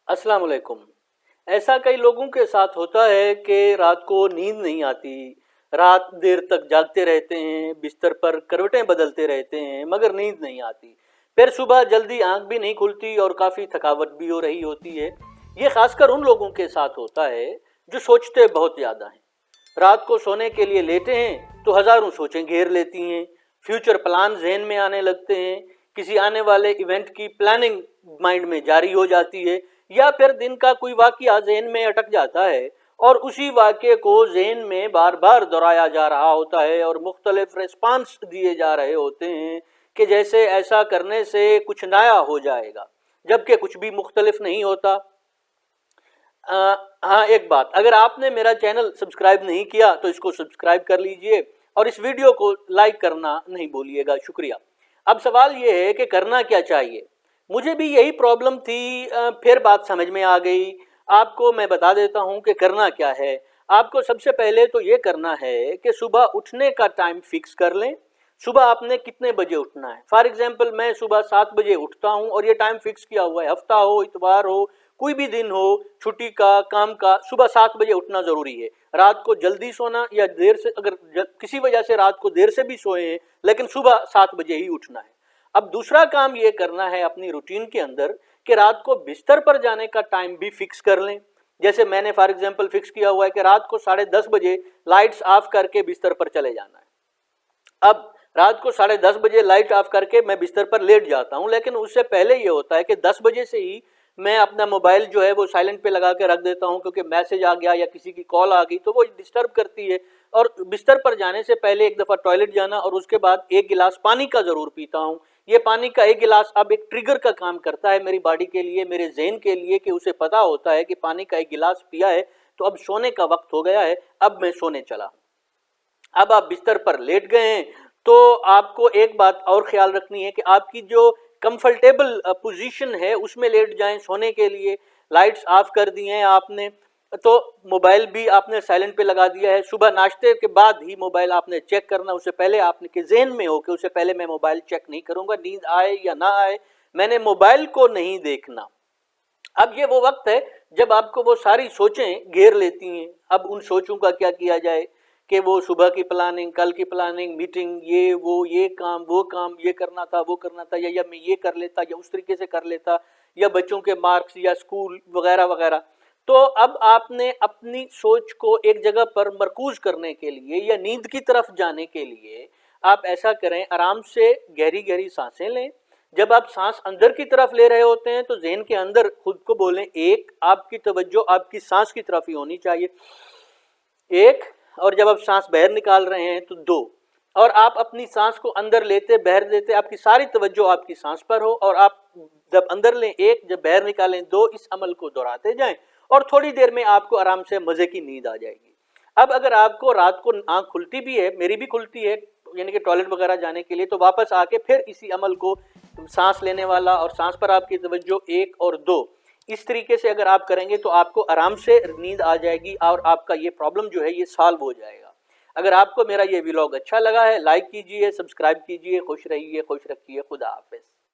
अस्सलाम वालेकुम। ऐसा कई लोगों के साथ होता है कि रात को नींद नहीं आती, रात देर तक जागते रहते हैं, बिस्तर पर करवटें बदलते रहते हैं, मगर नींद नहीं आती। फिर सुबह जल्दी आँख भी नहीं खुलती और काफ़ी थकावट भी हो रही होती है। ये खासकर उन लोगों के साथ होता है जो सोचते बहुत ज़्यादा हैं। रात को सोने के लिए लेटे हैं तो हज़ारों सोचें घेर लेती हैं, फ्यूचर प्लान ज़हन में आने लगते हैं, किसी आने वाले इवेंट की प्लानिंग माइंड में जारी हो जाती है, या फिर दिन का कोई वाकया ज़हन में अटक जाता है और उसी वाक़ये को ज़हन में बार बार दोहराया जा रहा होता है और मुख्तलिफ रिस्पांस दिए जा रहे होते हैं कि जैसे ऐसा करने से कुछ नया हो जाएगा, जबकि कुछ भी मुख्तलिफ नहीं होता। हाँ, एक बात, अगर आपने मेरा चैनल सब्सक्राइब नहीं किया तो इसको सब्सक्राइब कर लीजिए और इस वीडियो को लाइक करना नहीं भूलिएगा, शुक्रिया। अब सवाल ये है कि करना क्या चाहिए। मुझे भी यही प्रॉब्लम थी, फिर बात समझ में आ गई। आपको मैं बता देता हूँ कि करना क्या है। आपको सबसे पहले तो ये करना है कि सुबह उठने का टाइम फिक्स कर लें। सुबह आपने कितने बजे उठना है। फॉर एग्जाम्पल मैं सुबह 7 बजे उठता हूँ और ये टाइम फिक्स किया हुआ है। हफ्ता हो, इतवार हो, कोई भी दिन हो, छुट्टी का, काम का, सुबह 7 बजे उठना ज़रूरी है। रात को जल्दी सोना या देर से, अगर किसी वजह से रात को देर से भी सोए हैं, लेकिन सुबह 7 बजे ही उठना है। अब दूसरा काम ये करना है अपनी रूटीन के अंदर कि रात को बिस्तर पर जाने का टाइम भी फिक्स कर लें। जैसे मैंने फॉर एग्जाम्पल फिक्स किया हुआ है कि रात को 10:30 बजे लाइट्स ऑफ करके बिस्तर पर चले जाना है। अब रात को 10:30 बजे लाइट ऑफ करके मैं बिस्तर पर लेट जाता हूं, लेकिन उससे पहले ये होता है कि 10 बजे से ही मैं अपना मोबाइल जो है वो साइलेंट पे लगा के रख देता हूं, क्योंकि मैसेज आ गया या किसी की कॉल आ गई तो वो डिस्टर्ब करती है। और बिस्तर पर जाने से पहले एक दफ़ा टॉयलेट जाना और उसके बाद एक गिलास पानी का ज़रूर पीता हूँ। ये पानी का एक गिलास अब एक ट्रिगर का काम करता है मेरी बॉडी के लिए, मेरे ज़हन के लिए, कि उसे पता होता है कि पानी का एक गिलास पिया है तो अब सोने का वक्त हो गया है, अब मैं सोने चला। अब आप बिस्तर पर लेट गए हैं तो आपको एक बात और ख्याल रखनी है कि आपकी जो कंफर्टेबल पोजीशन है उसमें लेट जाएं सोने के लिए। लाइट्स ऑफ कर दी हैं आपने, तो मोबाइल भी आपने साइलेंट पे लगा दिया है। सुबह नाश्ते के बाद ही मोबाइल आपने चेक करना, उससे पहले आपने के ज़हन में हो कि उससे पहले मैं मोबाइल चेक नहीं करूंगा, नींद आए या ना आए, मैंने मोबाइल को नहीं देखना। अब ये वो वक्त है जब आपको वो सारी सोचें घेर लेती हैं। अब उन सोचों का क्या किया जाए कि वो सुबह की प्लानिंग, कल की प्लानिंग, मीटिंग, ये वो, ये काम, वो काम, ये करना था, वो करना था, या मैं ये कर लेता या उस तरीके से कर लेता, या बच्चों के मार्क्स या स्कूल वगैरह वगैरह। तो अब आपने अपनी सोच को एक जगह पर मरकूज करने के लिए या नींद की तरफ जाने के लिए आप ऐसा करें, आराम से गहरी गहरी सांसें लें। जब आप सांस अंदर की तरफ ले रहे होते हैं तो ज़हन के अंदर खुद को बोलें एक, आपकी तवज्जो आपकी सांस की तरफ ही होनी चाहिए, एक। और जब आप सांस बाहर निकाल रहे हैं तो दो। और आप अपनी सांस को अंदर लेते बाहर लेते आपकी सारी तवज्जो आपकी सांस पर हो, और आप जब अंदर लें एक, जब बाहर निकालें दो, इस अमल को दोहराते जाएं और थोड़ी देर में आपको आराम से मजे की नींद आ जाएगी। अब अगर आपको रात को आंख खुलती भी है, मेरी भी खुलती है, यानी कि टॉयलेट वगैरह जाने के लिए, तो वापस आके फिर इसी अमल को, सांस लेने वाला और सांस पर आपकी तवज्जो एक और दो, इस तरीके से अगर आप करेंगे तो आपको आराम से नींद आ जाएगी और आपका ये प्रॉब्लम जो है ये सॉल्व हो जाएगा। अगर आपको मेरा ये व्लॉग अच्छा लगा है, लाइक कीजिए, सब्सक्राइब कीजिए। खुश रहिए, खुश रखिए, खुदा हाफिज।